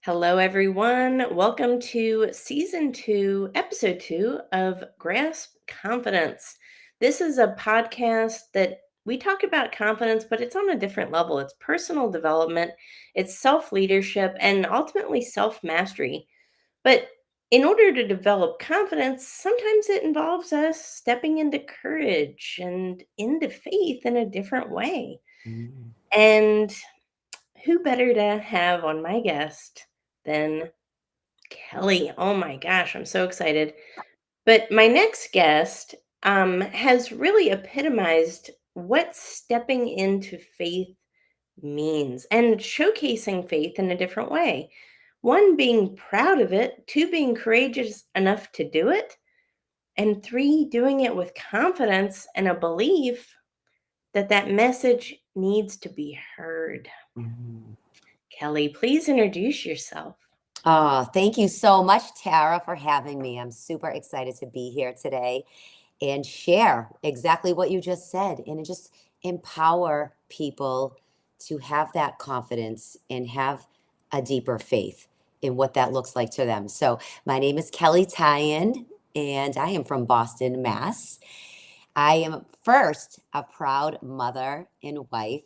Hello, everyone. Welcome to season 2, episode 2 of Grasp Confidence. This is a podcast that we talk about confidence, but it's on a different level. It's personal development, it's self leadership, and ultimately self mastery. But in order to develop confidence, sometimes it involves us stepping into courage and into faith in a different way. Mm. And who better to have on my guest than Kelly? Oh my gosh, I'm so excited. But my next guest has really epitomized what stepping into faith means and showcasing faith in a different way. One, being proud of it, two, being courageous enough to do it, and three, doing it with confidence and a belief that that message needs to be heard. Mhm. Kelly, please introduce yourself. Oh, thank you so much, Tara, for having me. I'm super excited to be here today and share exactly what you just said and just empower people to have that confidence and have a deeper faith in what that looks like to them. So, my name is Kelly Tyen, and I am from Boston, Mass. I am first a proud mother and wife.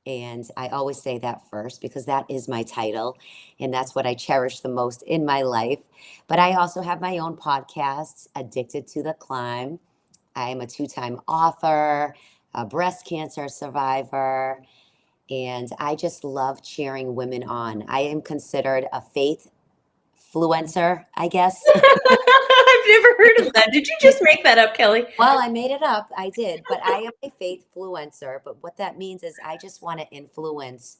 And I always say that first because that is my title and that's what I cherish the most in my life. But I also have my own podcast, Addicted to the Climb. I am a two-time author, a breast cancer survivor, and I just love cheering women on. I am considered a faith fluencer, I guess. I've never heard of that. Did you just make that up, Kelly? Well, I made it up. I did, but I am a faith fluencer. But what that means is I just want to influence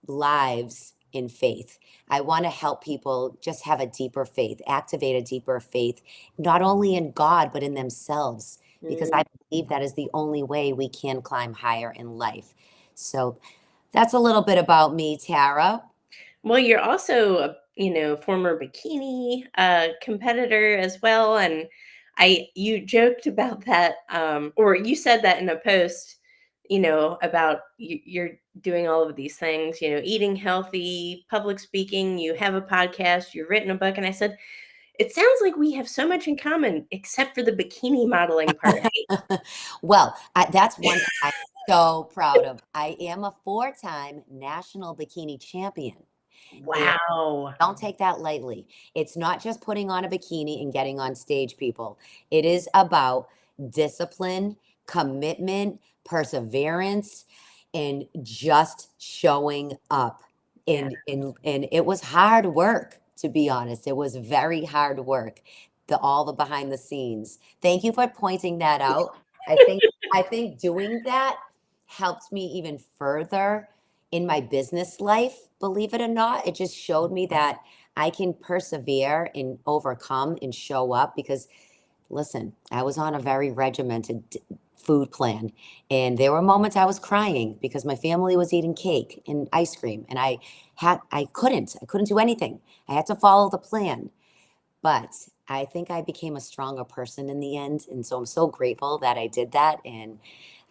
lives in faith. I want to help people just have a deeper faith, activate a deeper faith, not only in God, but in themselves, because Mm. I believe that is the only way we can climb higher in life. So that's a little bit about me, Tara. Well, you're also a, former bikini competitor as well, and you joked about that, or you said that in a post, about you're doing all of these things, eating healthy, public speaking. You have a podcast, you've written a book, and I said it sounds like we have so much in common, except for the bikini modeling part. Well, that's one thing I'm so proud of. I am a four-time national bikini champion. And Wow. don't take that lightly. It's not just putting on a bikini and getting on stage, people. It is about discipline, commitment, perseverance, and just showing up. Yeah. And it was hard work, to be honest. It was very hard work. All the behind the scenes. Thank you for pointing that out. I think doing that helped me even further in my business life, believe it or not. It just showed me that I can persevere and overcome and show up because, listen, I was on a very regimented food plan. And there were moments I was crying because my family was eating cake and ice cream. And I couldn't do anything. I had to follow the plan. But I think I became a stronger person in the end. And so I'm so grateful that I did that. And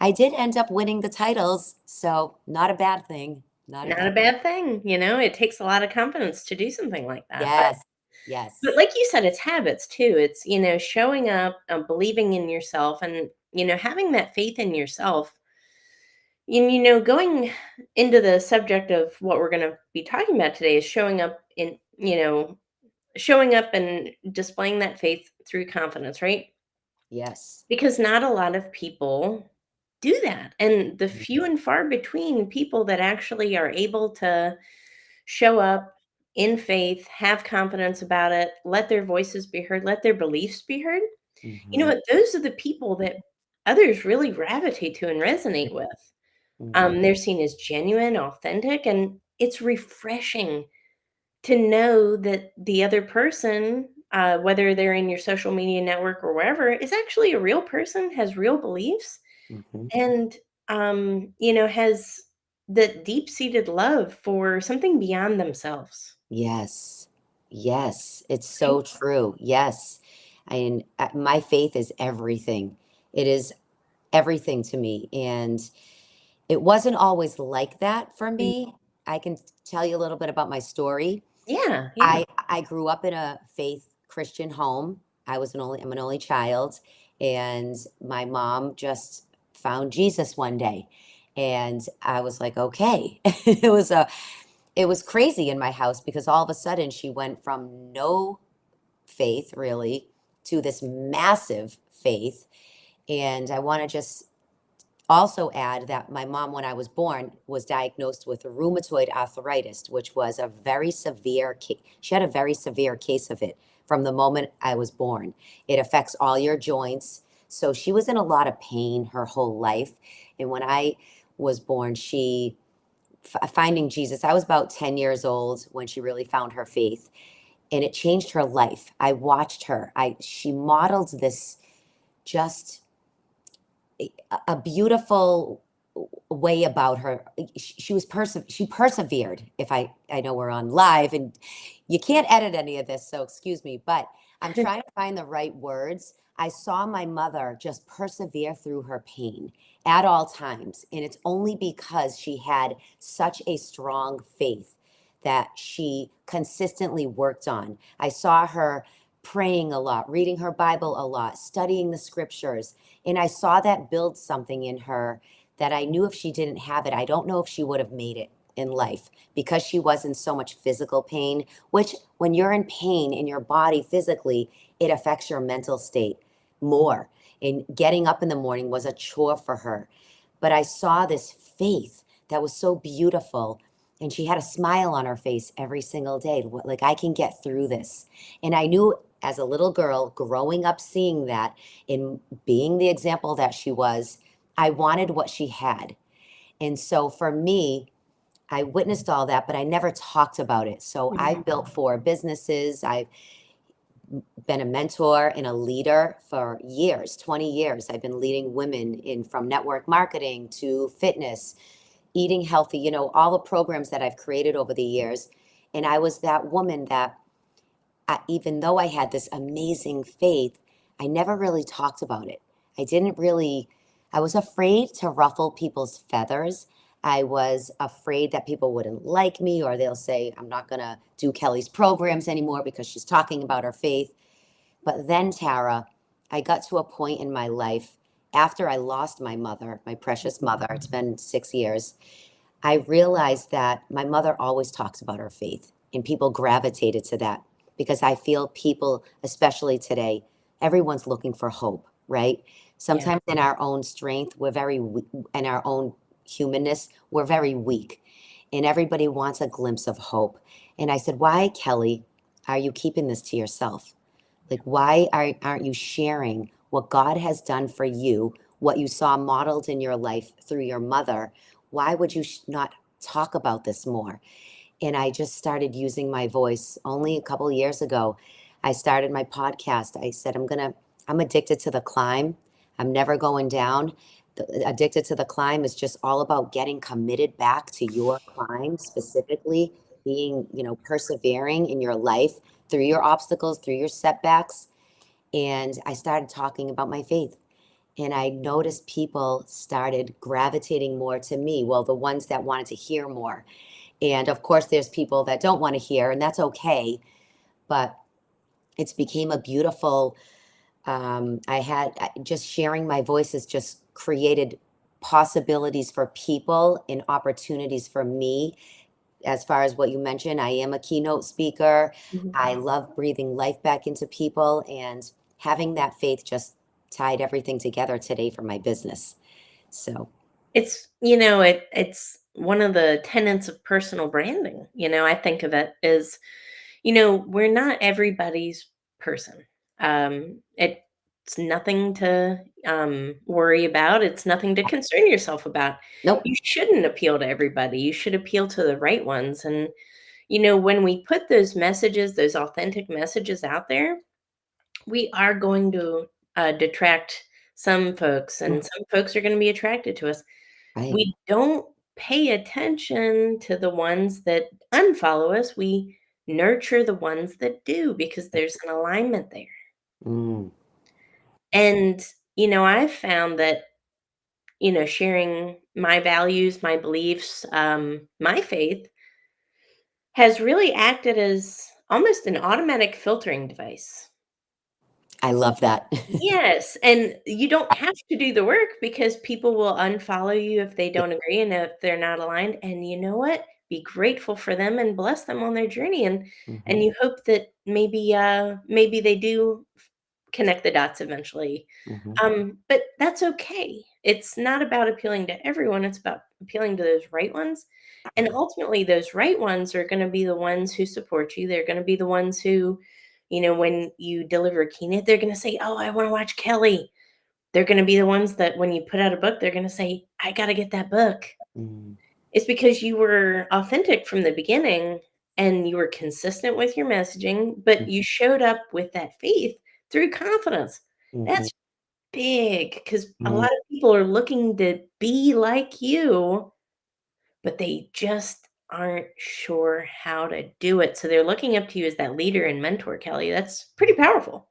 I did end up winning the titles. So not a bad thing. Not a Not a bad. bad thing, it takes a lot of confidence to do something like that, but Yes. but Yes. like you said, it's habits too. It's, showing up, believing in yourself and, having that faith in yourself. And, going into the subject of what we're going to be talking about today is showing up and displaying that faith through confidence, right? Yes. Because not a lot of people do that. And the Mhm. few and far between people that actually are able to show up in faith, have confidence about it, let their voices be heard, let their beliefs be heard. You know Mhm. what? Those are the people that others really gravitate to and resonate with. Mhm. They're seen as genuine, authentic, and it's refreshing to know that the other person, whether they're in your social media network or wherever, is actually a real person, has real beliefs, Mhm. and has the deep-seated love for something beyond themselves. Yes. Yes. It's Right? so true. Yes. And my faith is everything. It is everything to me. And it wasn't always like that for Mm. me. I can tell you a little bit about my story. Yeah, yeah. I grew up in a faith Christian home. I'm an only child, and my mom just found Jesus one day. And I was like, okay. It was crazy in my house because all of a sudden she went from no faith really to this massive faith. And I want to just also add that my mom, when I was born, was diagnosed with rheumatoid arthritis, which was a very severe case. She had a very severe case of it from the moment I was born. It affects all your joints. So she was in a lot of pain her whole life. And when I was born, finding Jesus, I was about 10 years old when she really found her faith, and it changed her life. I watched her. She modeled this just a beautiful way about her. She persevered. If I know we're on live and you can't edit any of this, so excuse me, but I'm trying to find the right words. I saw my mother just persevere through her pain at all times, and it's only because she had such a strong faith that she consistently worked on. I saw her praying a lot, reading her Bible a lot, studying the scriptures, and I saw that build something in her that I knew if she didn't have it, I don't know if she would have made it in life because she was in so much physical pain, which when you're in pain in your body physically, it affects your mental state more. And getting up in the morning was a chore for her. But I saw this faith that was so beautiful. And she had a smile on her face every single day. Like, I can get through this. And I knew as a little girl growing up, seeing that, in being the example that she was, I wanted what she had. And so for me, I witnessed all that, but I never talked about it. So Mhm. I've built 4 businesses. I've been a mentor and a leader for years, 20 years. I've been leading women in from network marketing to fitness, eating healthy, all the programs that I've created over the years. And I was that woman that even though I had this amazing faith, I never really talked about it. I didn't really, I was afraid to ruffle people's feathers. I was afraid that people wouldn't like me, or they'll say, I'm not going to do Kelly's programs anymore because she's talking about her faith. But then, Tara, I got to a point in my life after I lost my mother, my precious mother. It's been 6 years. I realized that my mother always talks about her faith, and people gravitated to that because I feel people, especially today, everyone's looking for hope, right? Yeah. Sometimes in our own strength, in our own humanness, we're very weak, and everybody wants a glimpse of hope. And I said, why, Kelly, are you keeping this to yourself? Like, why aren't you sharing what God has done for you, what you saw modeled in your life through your mother? Why would you not talk about this more? And I just started using my voice only a couple of years ago. I started my podcast. I said, I'm addicted to the climb. I'm never going down. Addicted to the climb is just all about getting committed back to your climb, specifically being, persevering in your life through your obstacles, through your setbacks. And I started talking about my faith. And I noticed people started gravitating more to me. Well, the ones that wanted to hear more. And of course, there's people that don't want to hear, and that's okay. But it's became a beautiful, just sharing my voice has just created possibilities for people and opportunities for me. As far as what you mentioned, I am a keynote speaker. Mhm. I love breathing life back into people, and having that faith just tied everything together today for my business. So, It's one of the tenets of personal branding. I think of it as, we're not everybody's person. It's nothing to worry about. It's nothing to concern yourself about. nope. You shouldn't appeal to everybody. You should appeal to the right ones. And, when we put those messages, those authentic messages out there, we are going to detract some folks, and Mm, some folks are going to be attracted to us. right. We don't pay attention to the ones that unfollow us. We nurture the ones that do because there's an alignment there. Mm, And, I've found that, sharing my values, my beliefs, my faith has really acted as almost an automatic filtering device. I love that. Yes, and you don't have to do the work because people will unfollow you if they Yeah. don't agree and if they're not aligned, and you know what? Be grateful for them and bless them on their journey, and Mhm, you hope that maybe they do connect the dots eventually. mhm, But that's okay. It's not about appealing to everyone, it's about appealing to those right ones. And ultimately, those right ones are going to be the ones who support you. They're going to be the ones who, when you deliver a keynote, they're going to say, "Oh, I want to watch Kelly." They're going to be the ones that when you put out a book, they're going to say, "I got to get that book." mm, It's because you were authentic from the beginning and you were consistent with your messaging, but mm, you showed up with that faith through confidence. mhm, That's big because a mm, lot of people are looking to be like you, but they just aren't sure how to do it. So they're looking up to you as that leader and mentor, Kelly. That's pretty powerful.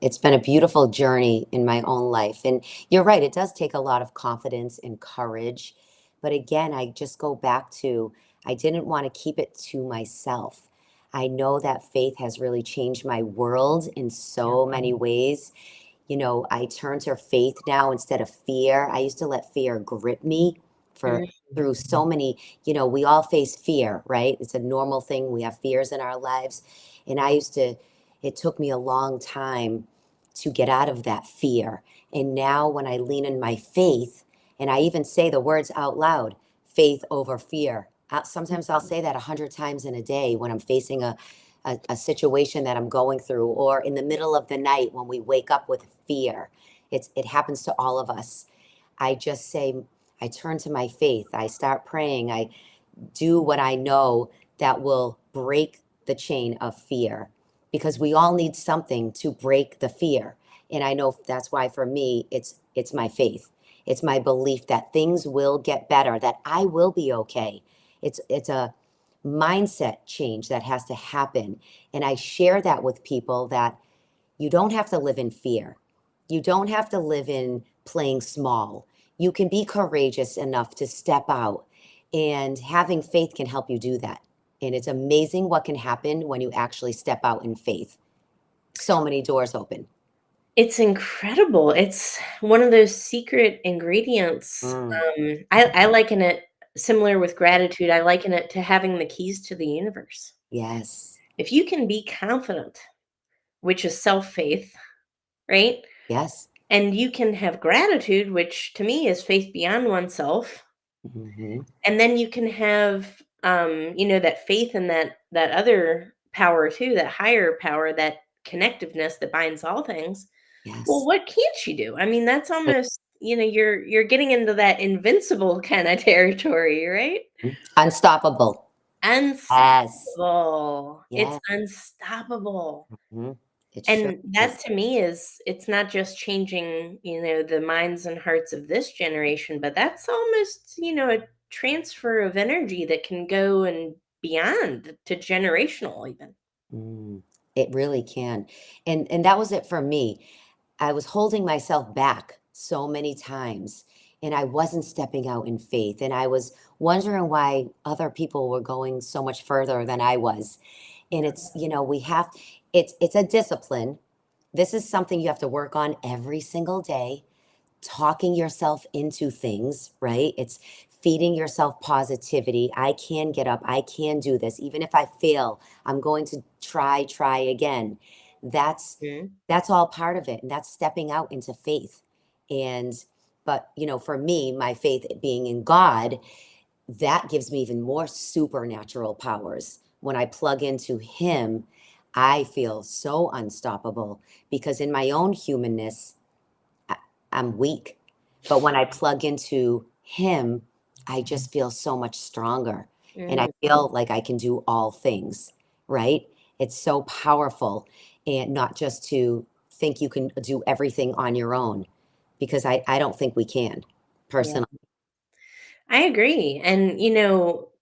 It's been a beautiful journey in my own life. And you're right, it does take a lot of confidence and courage. But again, I just go back to I didn't want to keep it to myself. I know that faith has really changed my world in Yeah. so many ways. I turn to faith now instead of fear. I used to let fear grip me for Mhm. through so many, we all face fear, right? It's a normal thing. We have fears in our lives. And it took me a long time to get out of that fear. And now when I lean in my faith, and I even say the words out loud, faith over fear. Sometimes I'll say that 100 times in a day when I'm facing a situation that I'm going through, or in the middle of the night when we wake up with fear. It happens to all of us. I just say, I turn to my faith. I start praying. I do what I know that will break the chain of fear because we all need something to break the fear. And I know that's why for me it's my faith. It's my belief that things will get better, that I will be okay. It's a mindset change that has to happen. And I share that with people that you don't have to live in fear. You don't have to live in playing small. You can be courageous enough to step out, and having faith can help you do that. And it's amazing what can happen when you actually step out in faith. So many doors open. It's incredible. It's one of those secret ingredients. Mm, I liken it similar with gratitude. I liken it to having the keys to the universe. yes. If you can be confident, which is self faith, right? Yes. And you can have gratitude, which to me is faith beyond oneself. Hmm. And then you can have, that faith in that other power too, that higher power, that connectiveness that binds all things. Well, Yes. what can't you do? I mean, that's almost, you're getting into that invincible kind of territory, right? Mhm. Unstoppable. Yes. Unstoppable. It's Yeah. unstoppable. Mhm. It sure And that is. to me is it's not just changing, the minds and hearts of this generation, but that's almost, a transfer of energy that can go and beyond to generational even. Mm, it really can. And that was it for me. I was holding myself back so many times and I wasn't stepping out in faith and I was wondering why other people were going so much further than I was. And Yeah. it's a discipline. This is something you have to work on every single day, talking yourself into things, right? It's feeding yourself positivity. I can get up. I can do this. Even if I fail, I'm going to try again. That's Mhm. that's all part of it. And that's stepping out into faith. And but for me, my faith being in God, that gives me even more supernatural powers. When I plug into him, I feel so unstoppable because in my own humanness, I, I'm weak. But when I plug into him, I just feel so much stronger. And I Mm, feel like I can do all things, right? It's so powerful. And not just to think you can do everything on your own, because I don't think we can, yeah. personally. I agree. And,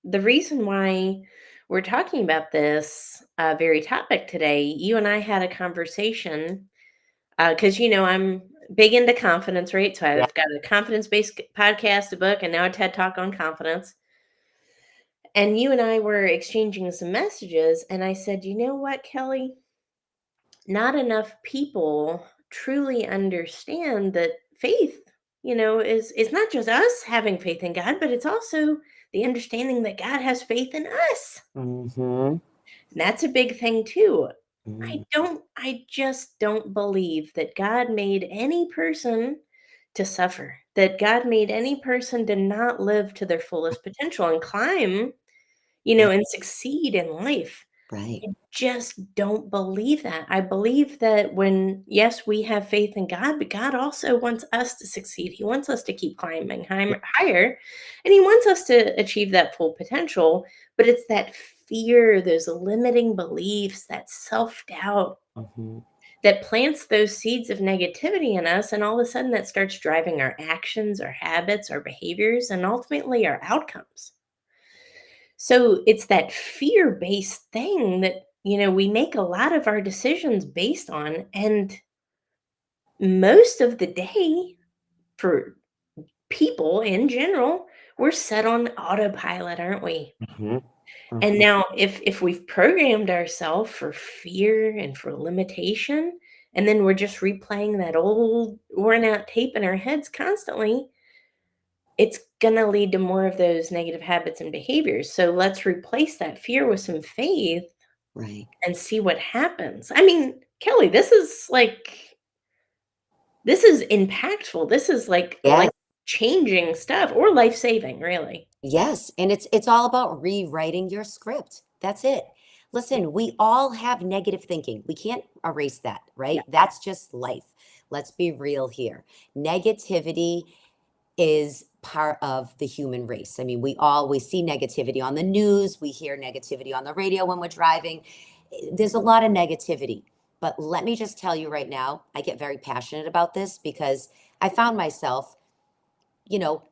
the reason why we're talking about this very topic today, you and I had a conversation because, I'm big into confidence, right? So Yeah. I've got a confidence based podcast, a book, and now a TED talk on confidence. And you and I were exchanging some messages, and I said, "You know what, Kelly? Not enough people truly understand that faith, is not just us having faith in God, but it's also the understanding that God has faith in us." Mm-hmm. And that's a big thing too. Mm, I just don't believe that God made any person to suffer, that God made any person to not live to their fullest potential and climb, yeah, and succeed in life. right. I just don't believe that. I believe that when, yes, we have faith in God, but God also wants us to succeed. He wants us to keep climbing higher, and He wants us to achieve that full potential. But it's that fear, those limiting beliefs, that self doubt Mm-hmm. that plants those seeds of negativity in us. And all of a sudden, that starts driving our actions, our habits, our behaviors, and ultimately our outcomes. So it's that fear-based thing that, we make a lot of our decisions based on. And most of the day, for people in general, we're set on autopilot, aren't we? Mm-hmm. And Mm-hmm. now if we've programmed ourselves for fear and for limitation, and then we're just replaying that old worn out tape in our heads constantly, it's gonna lead to more of those negative habits and behaviors. So let's replace that fear with some faith Right. and see what happens. I mean, Kelly, this is impactful. This is like Yes. changing stuff, or life-saving, really. Yes, and it's all about rewriting your script. That's it. Yep. Listen, we all have negative thinking. We can't erase that, Yeah. right? That's just life. Let's be real here. Negativity is part of the human race. I mean, we see negativity on the news, we hear negativity on the radio when we're driving. There's a lot of negativity. But let me just tell you right now, I get very passionate about this because I found myself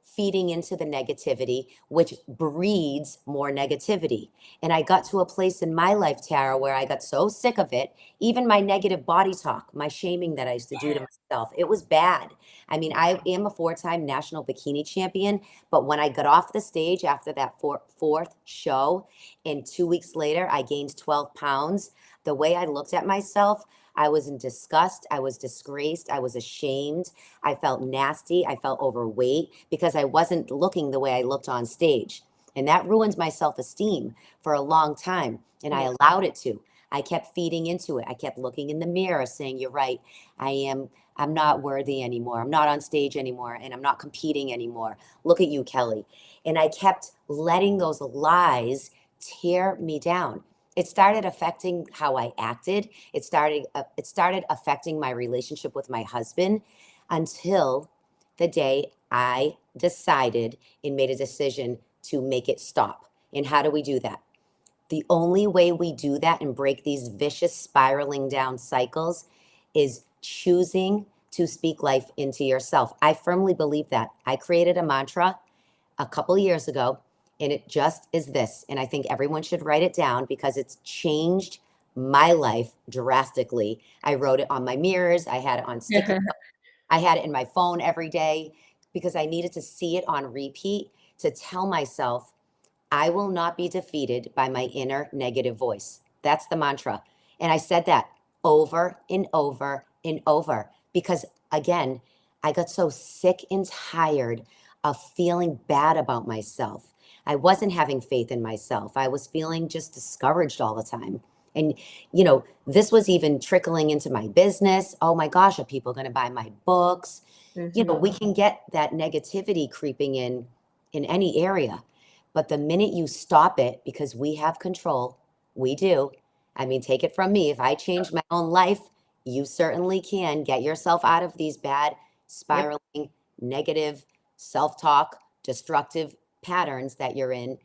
feeding into the negativity, which breeds more negativity. And I got to a place in my life, Tara, where I got so sick of it, even my negative body talk, my shaming that I used to do to Yeah. myself, it was bad. I mean, I am a four-time national bikini champion, but when I got off the stage after that fourth show, and 2 weeks later, I gained 12 pounds, the way I looked at myself, I was in disgust, I was disgraced, I was ashamed. I felt nasty. I felt overweight because I wasn't looking the way I looked on stage. And that ruined my self esteem for a long time. And I Yeah. allowed it to. I kept feeding into it. I kept looking in the mirror saying, "You're right. I'm not worthy anymore. I'm not on stage anymore. And I'm not competing anymore. Look at you, Kelly." And I kept letting those lies tear me down. It started affecting how I acted. It started affecting my relationship with my husband until the day I decided and made a decision to make it stop. And how do we do that? The only way we do that and break these vicious spiraling down cycles is choosing to speak life into yourself. I firmly believe that. I created a mantra a couple years ago, and it just is this. And I think everyone should write it down because it's changed my life drastically. I wrote it on my mirrors, I had it on sticky, I had it in my phone every day because I needed to see it on repeat to tell myself I will not be defeated by my inner negative voice. That's the mantra. And I said that over and over and over because, again, I got so sick and tired of feeling bad about myself. I wasn't having faith in myself. I was feeling just discouraged all the time. And, this was even trickling into my business. Oh my gosh, are people going to buy my books? We Mhm. can get that negativity creeping in any area. But the minute you stop it, because we have control, we do. I mean, take it from me. If I change my own life, you certainly can get yourself out of these bad, Yep. spiraling, negative, self talk, destructive patterns that you're in.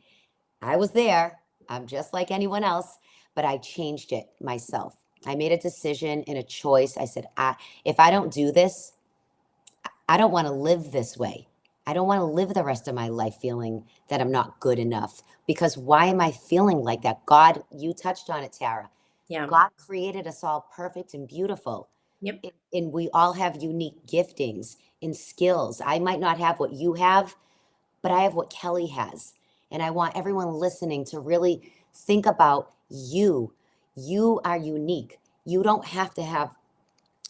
I was there. I'm just like anyone else, but I changed it myself. I made a decision and a choice. I said, if I don't do this, I don't want to live this way. I don't want to live the rest of my life feeling that I'm not good enough. Because why am I feeling like that? God, you touched on it, Tara. Yeah. God created us all perfect and beautiful. Yep. And we all have unique giftings and skills. I might not have what you have, but I have what Kelly has. And I want everyone listening to really think about you. You are unique. You don't have to have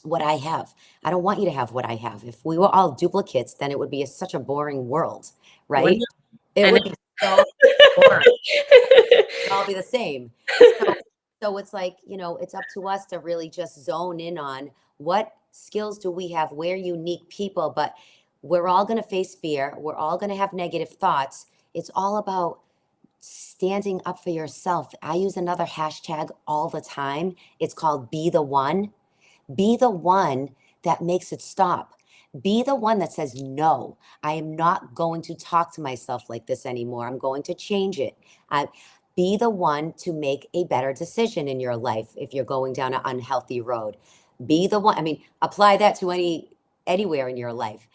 what I have. I don't want you to have what I have. If we were all duplicates, then it would be such a boring world, right? Wouldn't It I know. would be so boring. We'd all be the same. So it's like, it's up to us to really just zone in on what skills do we have? We're unique people, but we're all going to face fear. We're all going to have negative thoughts. It's all about standing up for yourself. I use another hashtag all the time. It's called be the one. Be the one that makes it stop. Be the one that says, no, I am not going to talk to myself like this anymore. I'm going to change it. Be the one to make a better decision in your life if you're going down an unhealthy road. Be the one. I mean, apply that to anywhere in your life.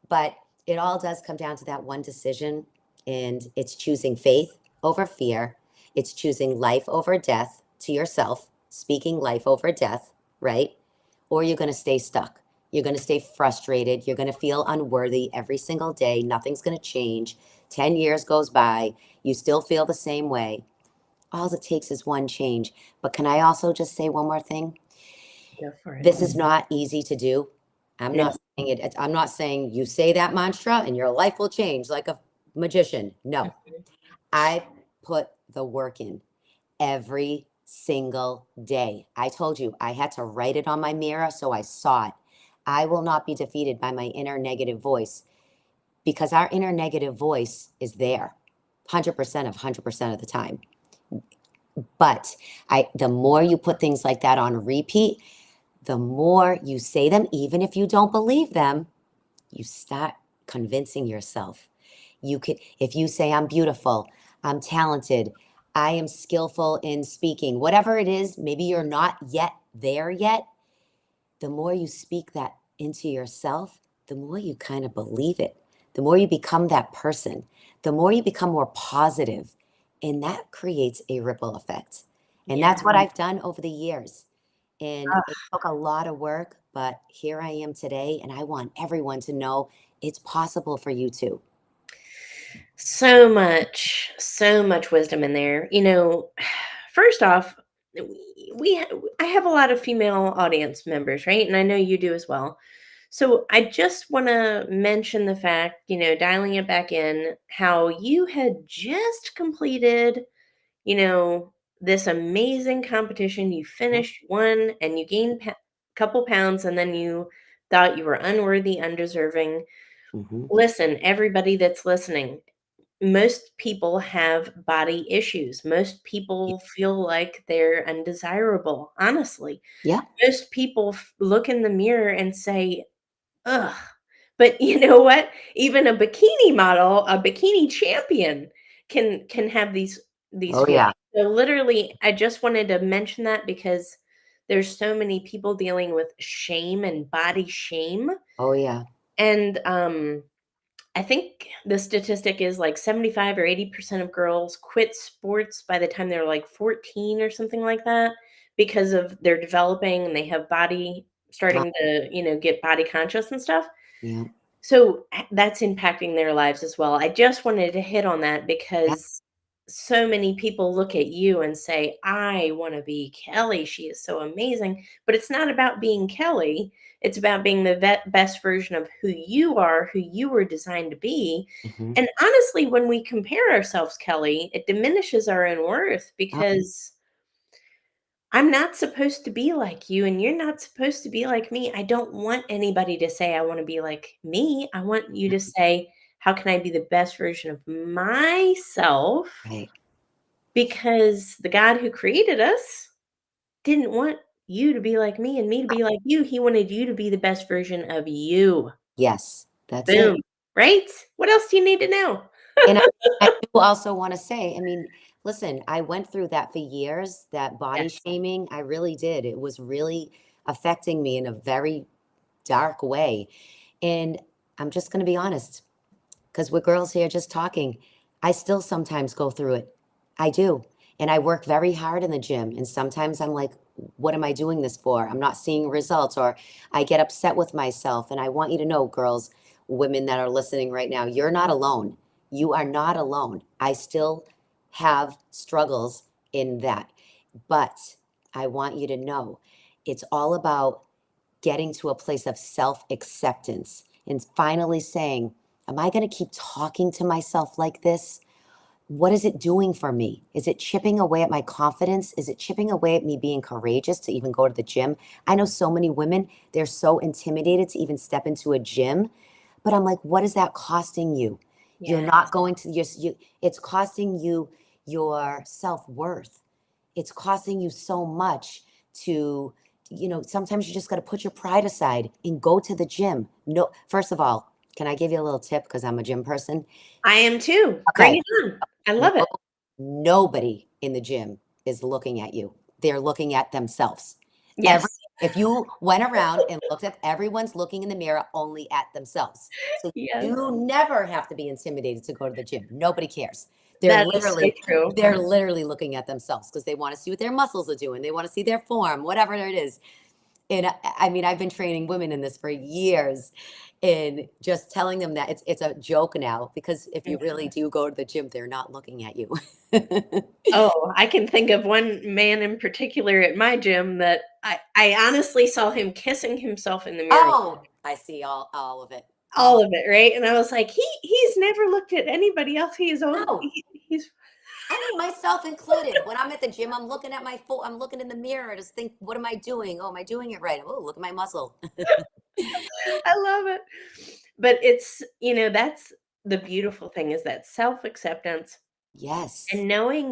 But it all does come down to that one decision, and it's choosing faith over fear. It's choosing life over death to yourself, speaking life over death, right? Or you're going to stay stuck. You're going to stay frustrated. You're going to feel unworthy every single day. Nothing's going to change. 10 years goes by. You still feel the same way. All it takes is one change. But can I also just say one more thing? Go for it. This is not easy to do. I'm No. not saying it. I'm not saying you say that mantra and your life will change like a magician. No, Mhm. I put the work in every single day. I told you I had to write it on my mirror so I saw it. I will not be defeated by my inner negative voice because our inner negative voice is there 100% of 100% of the time. But the more you put things like that on repeat, the more you say them, even if you don't believe them, you start convincing yourself. You could, if you say, I'm beautiful, I'm talented, I am skillful in speaking, whatever it is, maybe you're not yet there yet. The more you speak that into yourself, the more you kind of believe it, the more you become that person, the more you become more positive, and that creates a ripple effect. And Yeah. that's what I've done over the years. And it took a lot of work, but here I am today, and I want everyone to know it's possible for you too. So much wisdom in there. First off, I have a lot of female audience members, right? And I know you do as well. So I just want to mention the fact, dialing it back in, how you had just completed, you know, this amazing competition. You Yep. finished one and you gained couple pounds, and then you thought you were unworthy, undeserving. Hmm. Listen, everybody that's listening, most people have body issues. Most people feel like they're undesirable, honestly. Yeah. Most people look in the mirror and say, ugh. But you know what? Even a bikini model, a bikini champion can have these Oh, feelings. yeah. So literally, I just wanted to mention that because there's so many people dealing with shame and body shame. Oh, yeah. And I think the statistic is like 75 or 80% of girls quit sports by the time they're like 14 or something like that because of they're developing and they have body Uh, starting to, get body conscious and stuff. yeah. So that's impacting their lives as well. I just wanted to hit on that Yeah. because so many people look at you and say, I want to be Kelly. She is so amazing. But it's not about being Kelly. It's about being the best version of who you are, who you were designed to be. Hmm. And honestly, when we compare ourselves, Kelly, it diminishes our own worth Uh, because I'm not supposed to be like you, and you're not supposed to be like me. I don't want anybody to say, I want to be like me. I want you to say, how can I be the best version of myself? right. Because the God who created us didn't want you to be like me and me to be like you. He wanted you to be the best version of you. Yes, that's it. Boom. Right? What else do you need to know? And I do also want to say, I mean, listen, I went through that for years, that body Yes. shaming. I really did. It was really affecting me in a very dark way. And I'm just going to be honest, because we're girls here just talking. I still sometimes go through it. I do. And I work very hard in the gym. And sometimes I'm like, what am I doing this for? I'm not seeing results, or I get upset with myself. And I want you to know, girls, women that are listening right now, you're not alone. You are not alone. I still have struggles in that. But I want you to know it's all about getting to a place of self acceptance and finally saying, am I going to keep talking to myself like this? What is it doing for me? Is it chipping away at my confidence? Is it chipping away at me being courageous to even go to the gym? I know so many women, they're so intimidated to even step into a gym. But I'm like, what is that costing you? You're Yes. not going to it's costing you your self-worth. It's costing you so much to, sometimes you just got to put your pride aside and go to the gym. No, first of all, can I give you a little tip because I'm a gym person? I am too. Bring Okay. it on. I No, love it. nobody in the gym is looking at you. They're looking at themselves. Every Yes. if you went around and looked at everyone's looking in the mirror only at themselves. So Yes. you never have to be intimidated to go to the gym. Nobody cares. They're That is so literally true. they're literally looking at themselves because they want to see what their muscles are doing. They want to see their form, whatever it is. And I mean, I've been training women in this for years and just telling them that it's a joke now because if you really do go to the gym, they're not looking at you. Oh, I can think of one man in particular at my gym that I honestly saw him kissing himself in the mirror. Oh, I see all of it. All All of it, right? And I was like, he's never looked at anybody else. no, He's I mean myself included. When I'm at the gym, I'm looking at my foot. I'm looking in the mirror to think, what am I doing? Oh, am I doing it right? Oh, look at my muscle. I love it. But that's the beautiful thing is that self-acceptance Yes. and knowing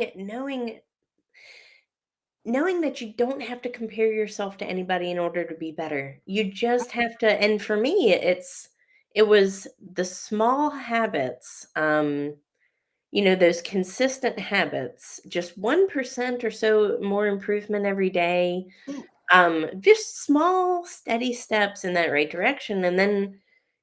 that you don't have to compare yourself to anybody in order to be better. You just have to, and for me, it was the small habits, those consistent habits, just 1% or so more improvement every day, Yeah, just small, steady steps in that right direction. And then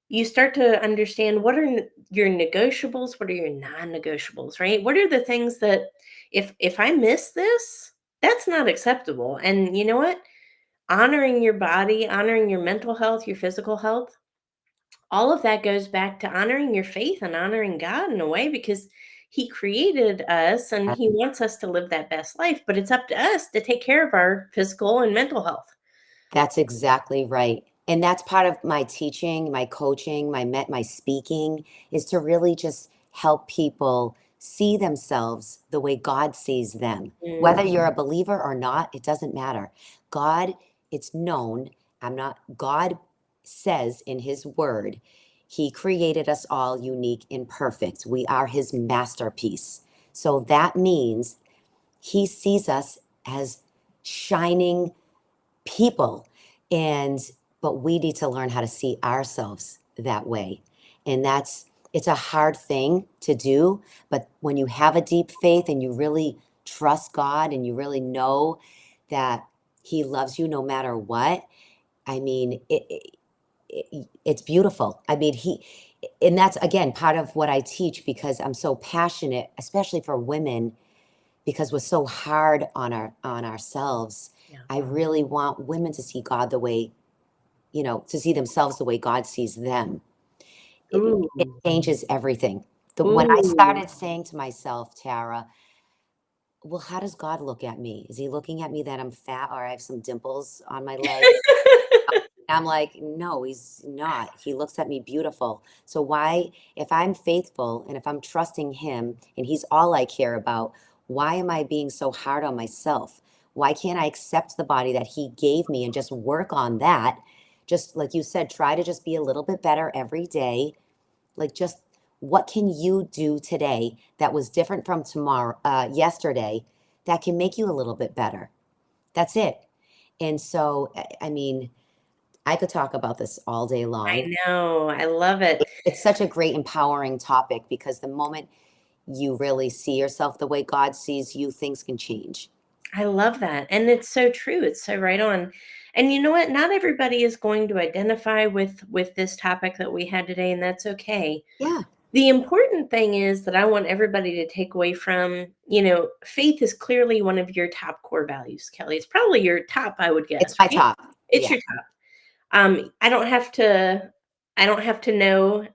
you start to understand what are your negotiables, what are your non-negotiables, right? What are the things that if I miss this, that's not acceptable. And you know what? Honoring your body, honoring your mental health, your physical health, all of that goes back to honoring your faith and honoring God in a way because he created us and he wants us to live that best life, but it's up to us to take care of our physical and mental health. that's exactly right. And that's part of my teaching, my coaching, my speaking is to really just help people see themselves the way God sees them. Whether Mm. you're a believer or not, it doesn't matter. God, it's known. God says in his word, he created us all unique and perfect. We are his masterpiece. So that means he sees us as shining people, and but we need to learn how to see ourselves that way. And it's a hard thing to do, but when you have a deep faith and you really trust God and you really know that he loves you no matter what, I mean it's beautiful. I mean he and that's again part of what I teach because I'm so passionate, especially for women, because we're so hard on ourselves. Yeah. I really want women to see God the way, to see themselves the way God sees them. It Ooh. changes everything. When I Ooh. started saying to myself, Tara, well, how does God look at me? Is he looking at me that I'm fat or I have some dimples on my leg? I'm like, no, he's not. He looks at me beautiful. So why, if I'm faithful and if I'm trusting him and he's all I care about, why am I being so hard on myself? Why can't I accept the body that he gave me and just work on that? Just like you said, try to just be a little bit better every day. Like just what can you do today that was different from yesterday that can make you a little bit better? That's it. And so, I mean, I could talk about this all day long. I know. I love it. It's such a great empowering topic because the moment you really see yourself the way God sees you, things can change. I love that. And it's so true. It's so right on. And you know what? Not everybody is going to identify with this topic that we had today, and that's okay. Yeah, The important thing is that I want everybody to take away from, faith is clearly one of your top core values, Kelly. It's probably your top, I would it's guess, my right? top. It's Yeah. your top. I don't have to know.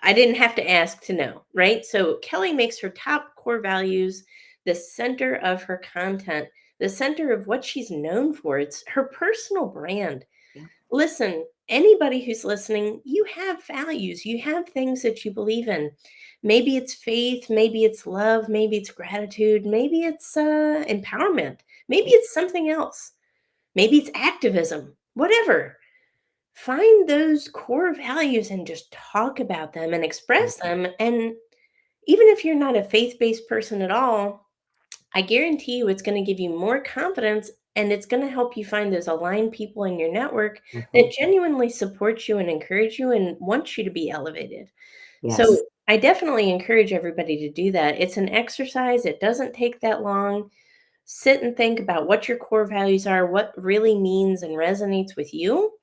I didn't have to ask to know, right? So Kelly makes her top core values the center of her content, the center of what she's known for. It's her personal brand. Yeah. Listen, anybody who's listening, you have values, you have things that you believe in. Maybe it's faith, maybe it's love, maybe it's gratitude, maybe it's empowerment, maybe Yeah. it's something else, maybe it's activism, whatever. Find those core values and just talk about them and express them. And even if you're not a faith based person at all, I guarantee you it's going to give you more confidence and it's going to help you find those aligned people in your network Mhm. that genuinely support you and encourage you and want you to be elevated. So Yes. I definitely encourage everybody to do that. It's an exercise, it doesn't take that long. Sit and think about what your core values are, what really means and resonates with you,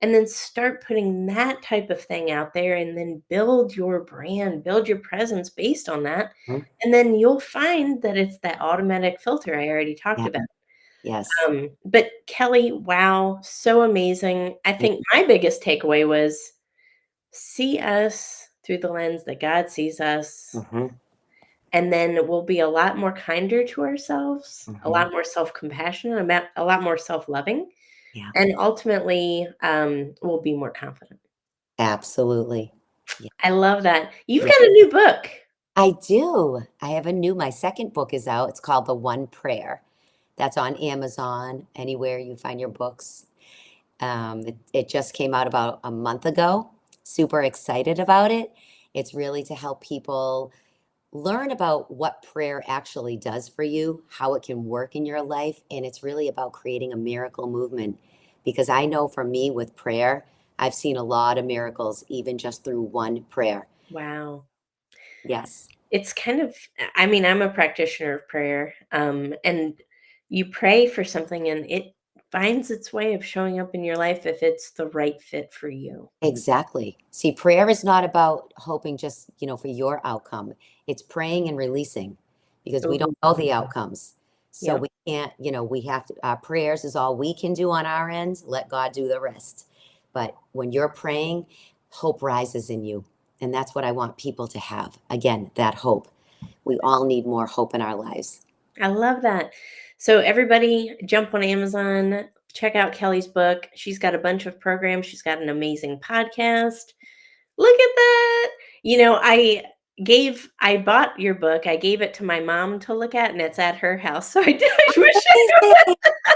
and then start putting that type of thing out there and then build your brand, build your presence based on that. Mhm. And then you'll find that it's that automatic filter I already talked Yeah. about. Yes. But Kelly, wow, so amazing. I Thank think my biggest takeaway was see us through the lens that God sees us. Mhm. And then we'll be a lot more kinder to ourselves, a Mhm. lot more self compassionate, a lot more self loving, Yeah. and ultimately we'll be more confident. Absolutely. Yeah. I love that. You've Yeah. got a new book. I do. I have a new my second book is out. It's called The One Prayer. That's on Amazon, anywhere you find your books. It just came out about a month ago. Super excited about it. It's really to help people learn about what prayer actually does for you, how it can work in your life, and it's really about creating a miracle movement. Because I know for me with prayer, I've seen a lot of miracles even just through one prayer. Wow. Yes, It's kind of, I mean, I'm a practitioner of prayer, and you pray for something and it finds its way of showing up in your life if it's the right fit for you. exactly. See, prayer is not about hoping just, for your outcome. It's praying and releasing because we don't Ooh, know the outcomes. So yep. we can't, we have to, our prayers is all we can do on our end. Let God do the rest. But when you're praying, hope rises in you. And that's what I want people to have. Again, that hope. We all need more hope in our lives. I love that. So everybody jump on Amazon, check out Kelly's book. She's got a bunch of programs. She's got an amazing podcast. Look at that. I bought your book. I gave it to my mom to look at and it's at her house. So I wish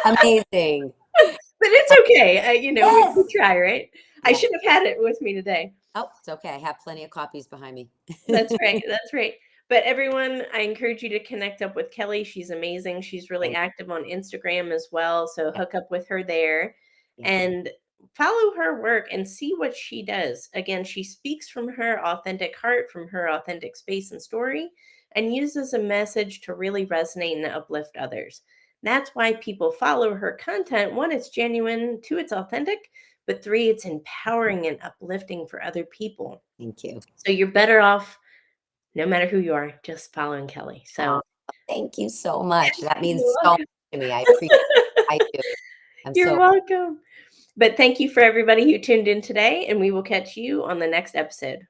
Amazing. Amazing. but it's okay. We Yes. try, right? I Yeah. should have had it with me today. Oh, it's okay. I have plenty of copies behind me. That's right, that's right. But everyone, I encourage you to connect up with Kelly. She's amazing. She's really Thank active on Instagram as well, so you. hook up with her there Yes. and follow her work and see what she does. Again, she speaks from her authentic heart, from her authentic space and story, and uses a message to really resonate and uplift others. That's why people follow her content. One, it's genuine, two, it's authentic, but three, it's empowering and uplifting for other people. Thank you. So you're better off no matter who you are, just following Kelly. Oh, So thank you so much. That you're means so much welcome. to me. I appreciate it. I do. I'm You're so welcome. But thank you for everybody who tuned in today, and we will catch you on the next episode.